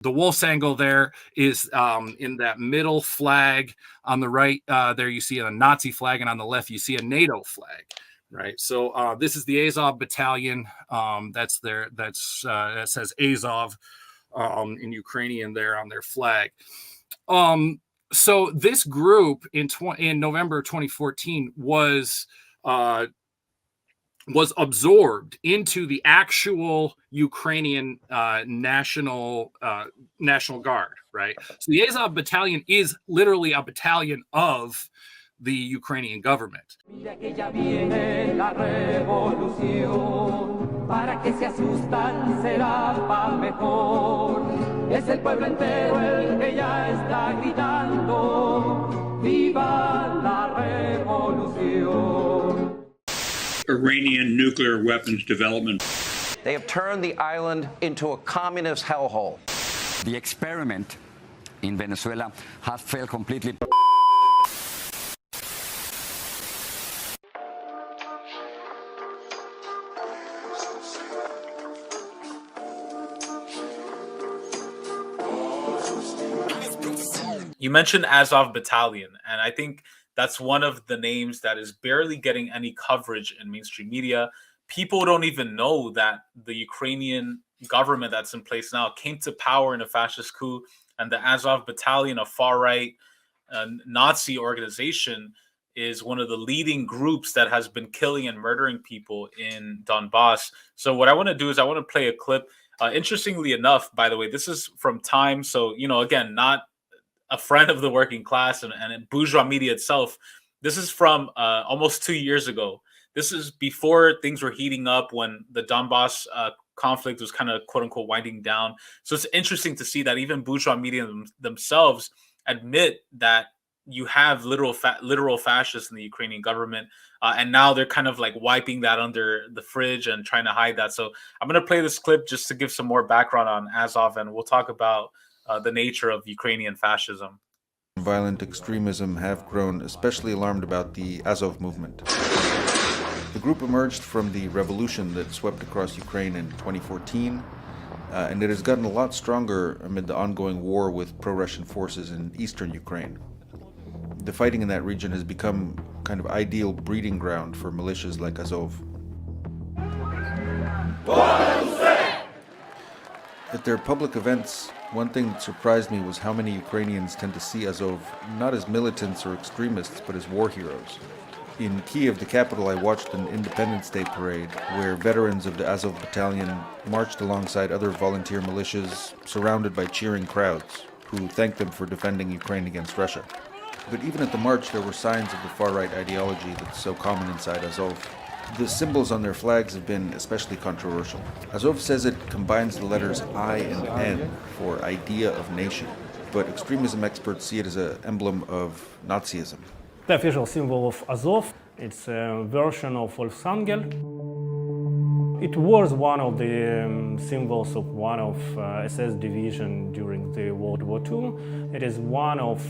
The wolf's angle there is in that middle flag on the right. There you see a Nazi flag, and on the left you see a NATO flag. Right. So this is the Azov Battalion. That says Azov in Ukrainian there on their flag. So this group in November 2014 was absorbed into the actual Ukrainian National Guard, right? So the Azov Battalion is literally a battalion of the Ukrainian government. Iranian nuclear weapons development. They have turned the island into a communist hellhole. The experiment in Venezuela has failed completely. You mentioned Azov Battalion, and I think that's one of the names that is barely getting any coverage in mainstream media. People don't even know that the Ukrainian government that's in place now came to power in a fascist coup, and the Azov Battalion, a far-right Nazi organization, is one of the leading groups that has been killing and murdering people in Donbass. So what I want to do is I want to play a clip. Interestingly enough, by the way, this is from Time. So, again, not a friend of the working class and bourgeois media itself. This is from almost 2 years ago. This is before things were heating up, when the Donbass conflict was kind of quote unquote winding down. So it's interesting to see that even bourgeois media themselves admit that you have literal fascists in the Ukrainian government. And now they're kind of like wiping that under the fridge and trying to hide that. So I'm going to play this clip just to give some more background on Azov, and we'll talk about the nature of Ukrainian fascism. Violent extremism have grown especially alarmed about the Azov movement. The group emerged from the revolution that swept across Ukraine in 2014, and it has gotten a lot stronger amid the ongoing war with pro-Russian forces in eastern Ukraine. The fighting in that region has become kind of ideal breeding ground for militias like Azov. At their public events, one thing that surprised me was how many Ukrainians tend to see Azov not as militants or extremists, but as war heroes. In Kiev, the capital, I watched an Independence Day parade where veterans of the Azov Battalion marched alongside other volunteer militias, surrounded by cheering crowds, who thanked them for defending Ukraine against Russia. But even at the march, there were signs of the far-right ideology that's so common inside Azov. The symbols on their flags have been especially controversial. Azov says it combines the letters I and N for idea of nation, but extremism experts see it as an emblem of Nazism. The official symbol of Azov, it's a version of Volksangel. It was one of the symbols of one of SS division during the World War II. It is one of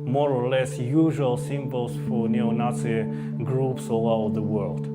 more or less usual symbols for neo-Nazi groups all over the world.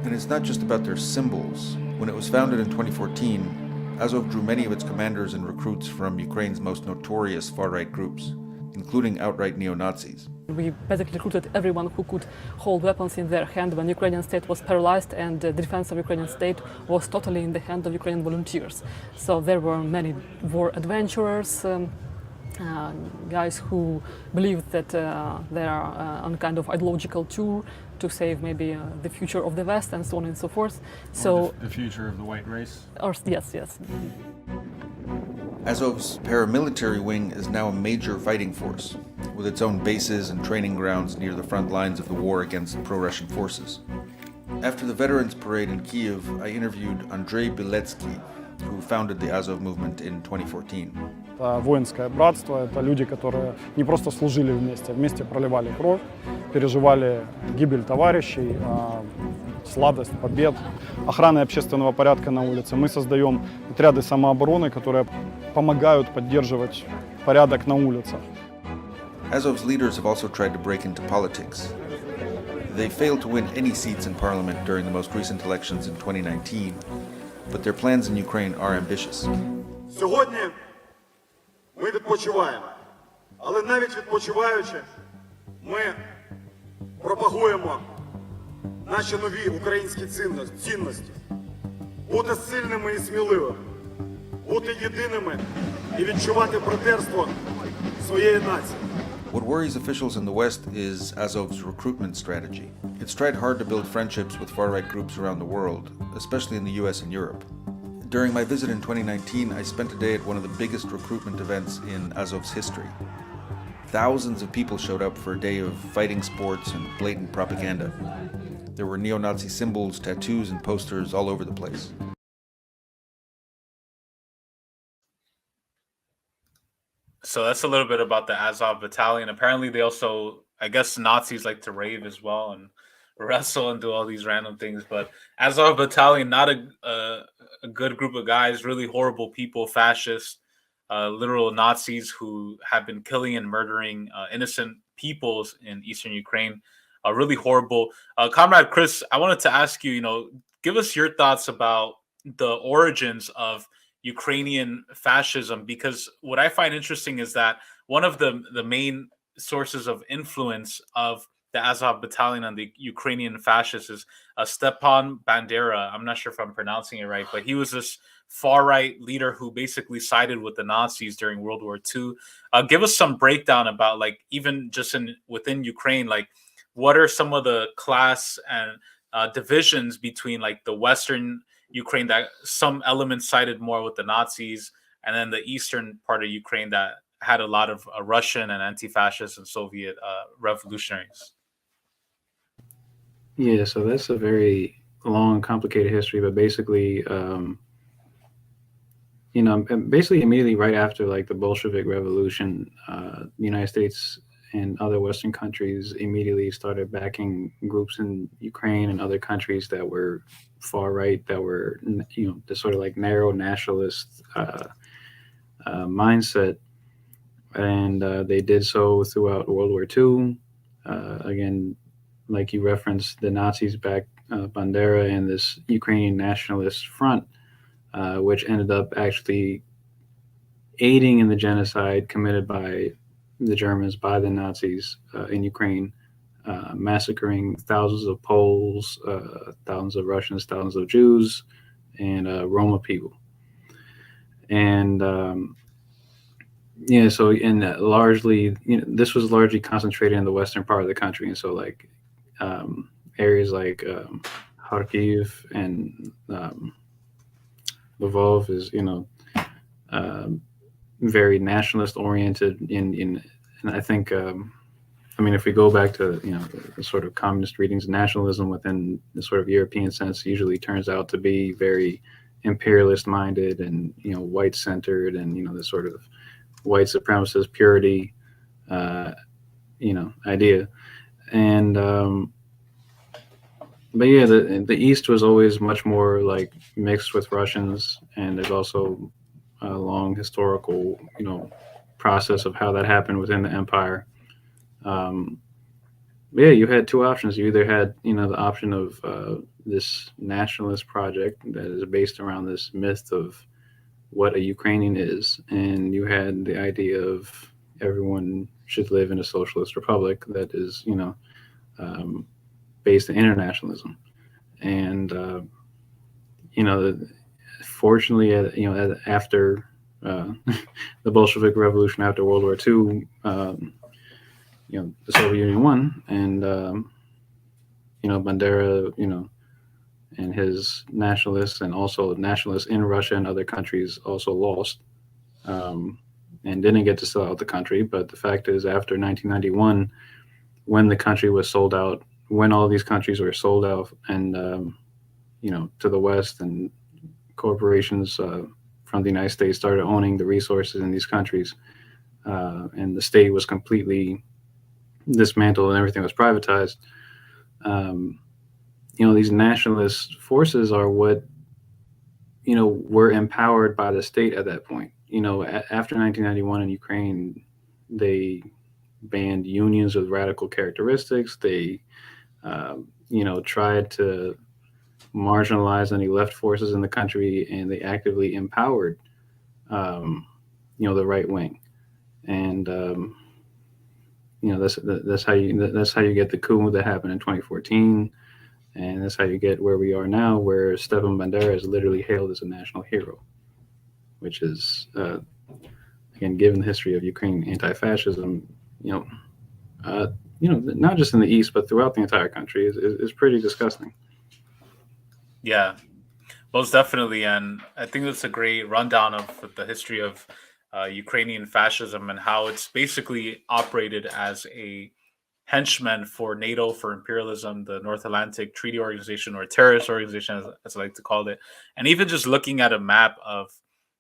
And it's not just about their symbols. When it was founded in 2014, Azov drew many of its commanders and recruits from Ukraine's most notorious far-right groups, including outright neo-Nazis. We basically recruited everyone who could hold weapons in their hand when the Ukrainian state was paralyzed and the defense of Ukrainian state was totally in the hand of Ukrainian volunteers. So there were many war adventurers, guys who believed that they are on kind of ideological tour to save maybe the future of the West and so on and so forth. So the future of the white race? Or, yes. Azov's paramilitary wing is now a major fighting force, with its own bases and training grounds near the front lines of the war against pro-Russian forces. After the Veterans Parade in Kyiv, I interviewed Andrei Biletsky, who founded the Azov Movement in 2014. Это воинское братство, это люди, которые не просто служили вместе, вместе проливали кровь, переживали гибель товарищей, сладость побед, охраны общественного порядка на улице. Мы создаем отряды самообороны, которые помогают поддерживать порядок на улицах. Azov's leaders have also tried to break into politics. They failed to win any seats in parliament during the most recent elections in 2019, but their plans in Ukraine are ambitious. Сьогодні ми відпочиваємо. Але навіть відпочиваючи, ми пропагуємо наші нові українські цінності. Бути сильними і сміливими, бути єдиними і відчувати братерство своєї нації. What worries officials in the West is Azov's recruitment strategy. It's tried hard to build friendships with far-right groups around the world, especially in the US and Europe. During my visit in 2019, I spent a day at one of the biggest recruitment events in Azov's history. Thousands of people showed up for a day of fighting sports and blatant propaganda. There were neo-Nazi symbols, tattoos, and posters all over the place. So that's a little bit about the Azov Battalion. Apparently, they also, I guess, Nazis like to rave as well and wrestle and do all these random things. But Azov Battalion, not a good group of guys, really horrible people, fascists, literal Nazis who have been killing and murdering innocent peoples in eastern Ukraine. Really horrible. Comrade Chris, I wanted to ask you, give us your thoughts about the origins of Ukrainian fascism, because what I find interesting is that one of the main sources of influence of the Azov Battalion and the Ukrainian fascists is Stepan Bandera. I'm not sure if I'm pronouncing it right, but he was this far-right leader who basically sided with the Nazis during World War II. Give us some breakdown about, like, even just within Ukraine, like, what are some of the class and divisions between, like, the Western Ukraine that some elements sided more with the Nazis, and then the eastern part of Ukraine that had a lot of Russian and anti-fascist and Soviet revolutionaries? Yeah, so that's a very long, complicated history, but basically, basically immediately right after, like, the Bolshevik Revolution, the United States and other Western countries immediately started backing groups in Ukraine and other countries that were far right, that were, the sort of like narrow nationalist mindset. And they did so throughout World War II. Again, like you referenced, the Nazis backed Bandera and this Ukrainian nationalist front, which ended up actually aiding in the genocide committed by the Germans, by the Nazis in Ukraine, massacring thousands of Poles, thousands of Russians, thousands of Jews, and Roma people. And so largely, this was largely concentrated in the western part of the country, and so like areas like Kharkiv and Lvov is very nationalist oriented and I think if we go back to the sort of communist readings, nationalism within the sort of European sense usually turns out to be very imperialist minded and white centered and the sort of white supremacist purity idea. And but yeah, the East was always much more like mixed with Russians, and there's also a long historical process of how that happened within the empire. You had two options. You either had the option of this nationalist project that is based around this myth of what a Ukrainian is, and you had the idea of everyone should live in a socialist republic that is based in internationalism. And fortunately, after the Bolshevik Revolution, after World War II, the Soviet Union won, and Bandera, and his nationalists, and also nationalists in Russia and other countries, also lost, and didn't get to sell out the country. But the fact is, after 1991, when the country was sold out, when all these countries were sold out, and to the West, and corporations from the United States started owning the resources in these countries, and the state was completely dismantled and everything was privatized. These nationalist forces are what were empowered by the state at that point. After 1991 in Ukraine, they banned unions with radical characteristics. They tried to marginalize any left forces in the country, and they actively empowered the right wing. and that's how you get the coup that happened in 2014, and that's how you get where we are now, where Stepan Bandera is literally hailed as a national hero, which is again, given the history of Ukraine anti-fascism, not just in the East but throughout the entire country is pretty disgusting. Yeah, most definitely. And I think that's a great rundown of the history of Ukrainian fascism and how it's basically operated as a henchman for NATO, for imperialism, the North Atlantic Treaty Organization, or a terrorist organization, as I like to call it. And even just looking at a map of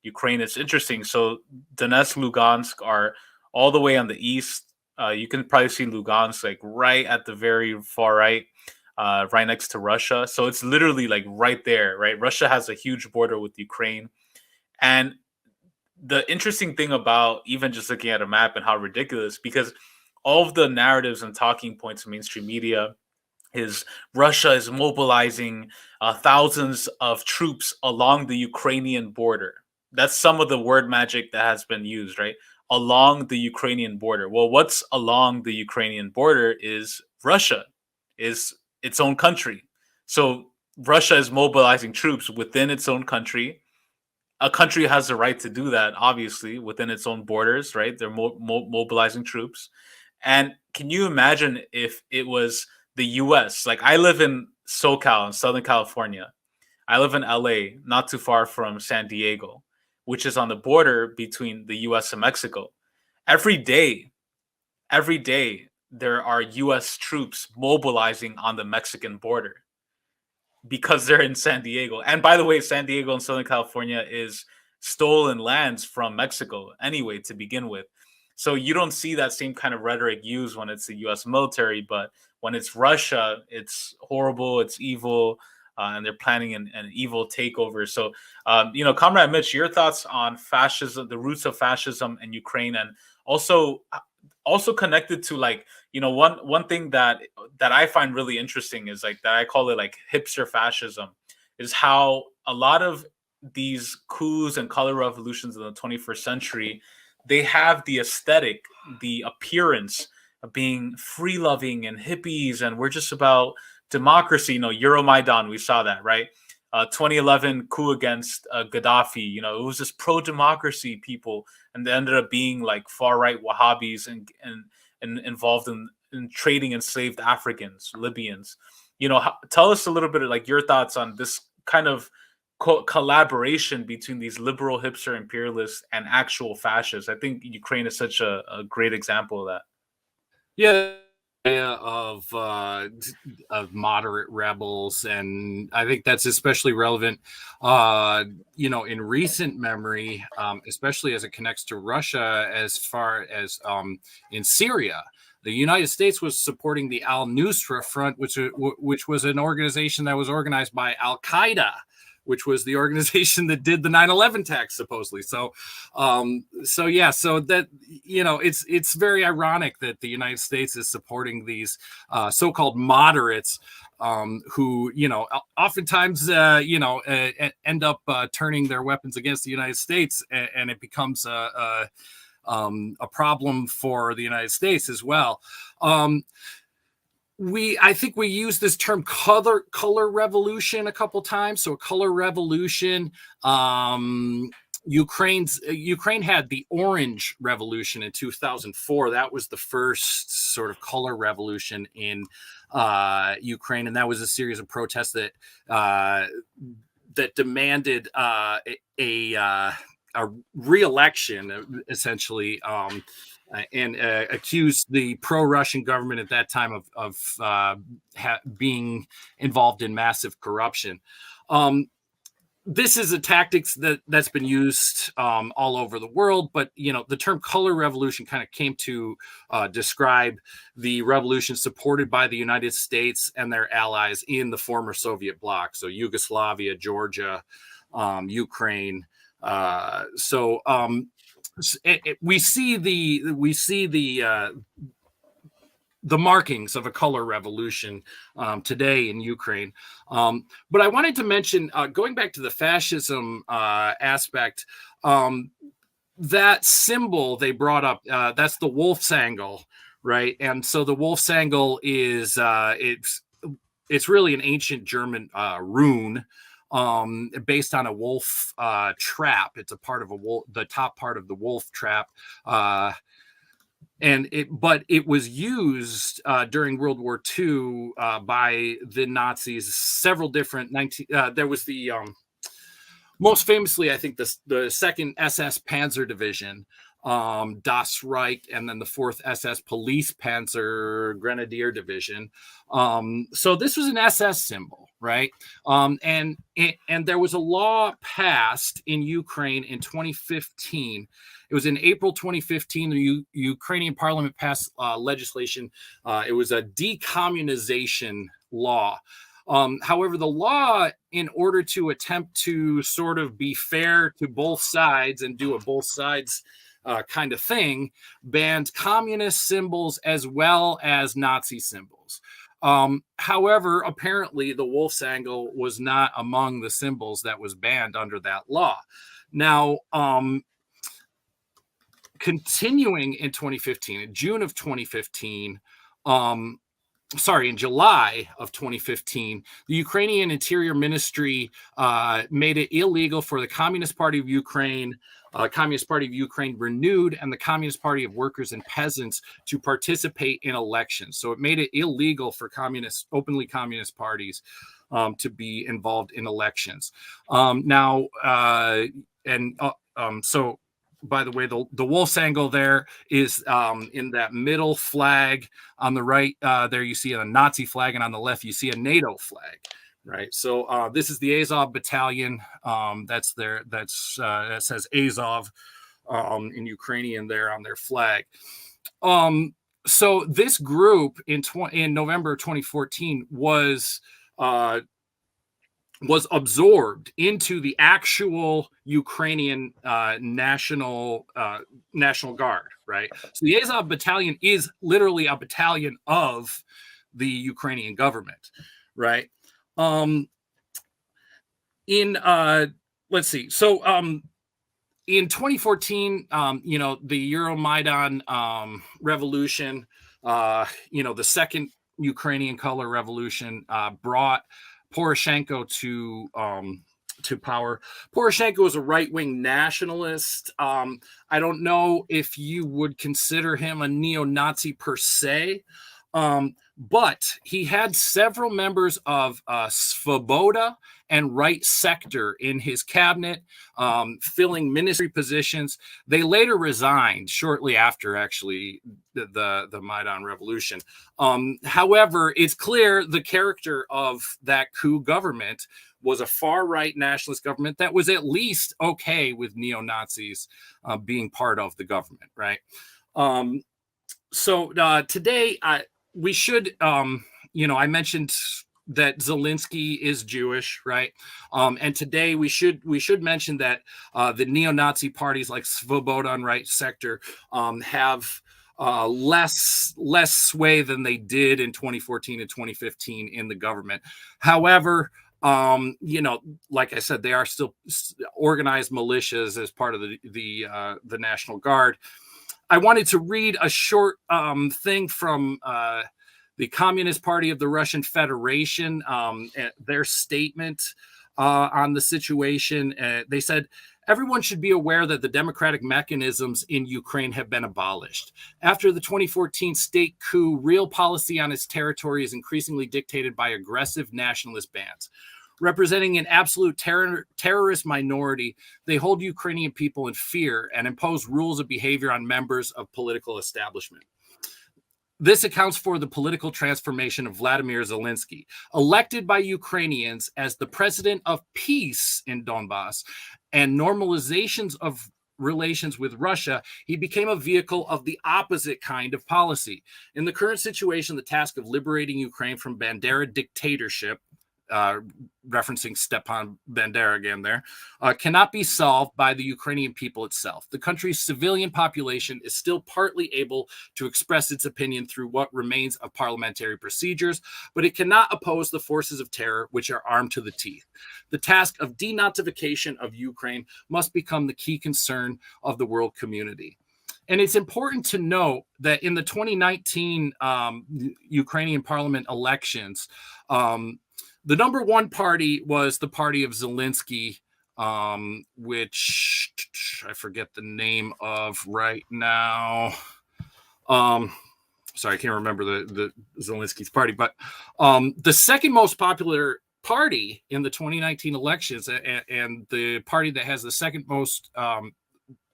Ukraine, it's interesting. So Donetsk, Lugansk are all the way on the east. You can probably see Lugansk like right at the very far right. Right next to Russia. So it's literally like right there, right? Russia has a huge border with Ukraine. And the interesting thing about even just looking at a map and how ridiculous, because all of the narratives and talking points in mainstream media is Russia is mobilizing thousands of troops along the Ukrainian border. That's some of the word magic that has been used, right? Along the Ukrainian border. Well, what's along the Ukrainian border is Russia, is its own country. So Russia is mobilizing troops within its own country. A country has the right to do that, obviously, within its own borders, right? They're mobilizing troops. And can you imagine if it was the US? Like, I live in SoCal in Southern California. I live in LA, not too far from San Diego, which is on the border between the US and Mexico. Every day, there are US troops mobilizing on the Mexican border because they're in San Diego. And by the way, San Diego and Southern California is stolen lands from Mexico anyway, to begin with. So you don't see that same kind of rhetoric used when it's the US military, but when it's Russia, it's horrible, it's evil, and they're planning an evil takeover. So, Comrade Mitch, your thoughts on fascism, the roots of fascism in Ukraine, and also connected to, like, one thing that I find really interesting is, like, that I call it like hipster fascism, is how a lot of these coups and color revolutions in the 21st century, they have the aesthetic, the appearance of being free loving and hippies, and we're just about democracy. Euromaidan, we saw that, right? 2011 coup against Gaddafi, it was just pro-democracy people, and they ended up being like far-right Wahhabis and involved in trading enslaved Africans, Libyans. Tell us a little bit of, like, your thoughts on this kind of collaboration between these liberal hipster imperialists and actual fascists. I think Ukraine is such a great example of that. Yeah. Of moderate rebels, and I think that's especially relevant in recent memory, especially as it connects to Russia, as far as in Syria. The United States was supporting the Al-Nusra Front, which was an organization that was organized by Al-Qaeda, which was the organization that did the 9/11 attacks, supposedly. So that, it's very ironic that the United States is supporting these so-called moderates who, oftentimes, end up turning their weapons against the United States, and it becomes a problem for the United States as well. I think we used this term color revolution a couple times. So a color revolution, Ukraine had the Orange Revolution in 2004. That was the first sort of color revolution in Ukraine, and that was a series of protests that demanded a re-election, essentially, and accused the pro-Russian government at that time of being involved in massive corruption. This is a tactics that's been used all over the world, but the term color revolution kind of came to describe the revolution supported by the United States and their allies in the former Soviet bloc, so Yugoslavia, Georgia, Ukraine. We see the markings of a color revolution today in Ukraine. But I wanted to mention, going back to the fascism aspect, that symbol they brought up, that's the wolf's angle, right? And so the wolf's angle is it's really an ancient German rune, based on a wolf trap. It's a part of a wolf, the top part of the wolf trap. But it was used during World War II by the Nazis. Several different there was the most famously, I think, the second SS Panzer Division, Das Reich, and then the 4th SS Police Panzer Grenadier Division. So this was an SS symbol, right? And there was a law passed in Ukraine in 2015. It was in April 2015. The Ukrainian parliament passed legislation. It was a decommunization law. However, the law, in order to attempt to sort of be fair to both sides and do a both sides kind of thing, banned communist symbols as well as Nazi symbols. However, apparently the wolf's angle was not among the symbols that was banned under that law. Now, continuing in 2015, in June of 2015, in July of 2015, the Ukrainian Interior Ministry made it illegal for the Communist Party of Ukraine, Renewed, and the Communist Party of Workers and Peasants to participate in elections. So it made it illegal for openly communist parties to be involved in elections. So, by the way, the wolf's angle there is in that middle flag. On the right, there you see a Nazi flag, and on the left you see a NATO flag, right? So this is the Azov Battalion. That says Azov in Ukrainian there on their flag. So this group in November 2014 was absorbed into the actual Ukrainian National Guard, right? So the Azov Battalion is literally a battalion of the Ukrainian government, right? Let's see. So in 2014, the Euromaidan revolution, the second Ukrainian color revolution brought Poroshenko to power. Poroshenko is a right-wing nationalist. I don't know if you would consider him a neo-Nazi per se, but he had several members of Svoboda and Right Sector in his cabinet, filling ministry positions. They later resigned shortly after, actually, the Maidan Revolution. However, it's clear the character of that coup government was a far-right nationalist government that was at least okay with neo-Nazis being part of the government, right? So today, we should, I mentioned that Zelensky is Jewish, right? And today we should mention that the neo-Nazi parties like Svoboda and Right Sector have less sway than they did in 2014 and 2015 in the government. However, like I said, they are still organized militias as part of the National Guard. I wanted to read a short thing from the Communist Party of the Russian Federation, their statement on the situation. They said, everyone should be aware that the democratic mechanisms in Ukraine have been abolished. After the 2014 state coup, real policy on its territory is increasingly dictated by aggressive nationalist bands. Representing an absolute terrorist minority, they hold Ukrainian people in fear and impose rules of behavior on members of political establishment. This accounts for the political transformation of Vladimir Zelensky, elected by Ukrainians as the president of peace in Donbass and normalizations of relations with Russia. He became a vehicle of the opposite kind of policy. In the current situation, the task of liberating Ukraine from Bandera dictatorship, referencing Stepan Bandera again there, cannot be solved by the Ukrainian people itself. The country's civilian population is still partly able to express its opinion through what remains of parliamentary procedures, but it cannot oppose the forces of terror which are armed to the teeth. The task of denazification of Ukraine must become the key concern of the world community. And it's important to note that in the 2019 Ukrainian parliament elections, the number one party was the party of Zelensky, which I forget the name of right now. Sorry, I can't remember the Zelensky's party, but the second most popular party in the 2019 elections, and the party that has the second most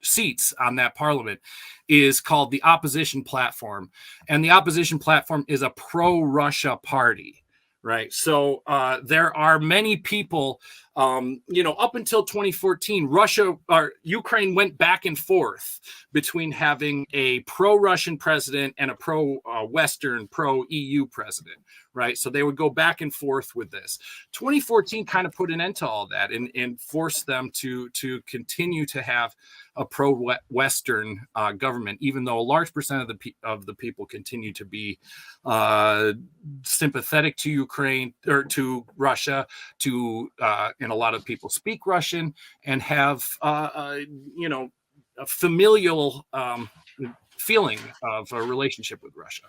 seats on that parliament, is called the Opposition Platform. And the Opposition Platform is a pro-Russia party, right? So there are many people, up until 2014, Ukraine went back and forth between having a pro-Russian president and a pro-Western, pro-EU president, right? So they would go back and forth with this. 2014 kind of put an end to all that and forced them to continue to have a pro-Western government, even though a large percent of the people continue to be sympathetic to Ukraine or to Russia, and a lot of people speak Russian and have a familial feeling of a relationship with Russia.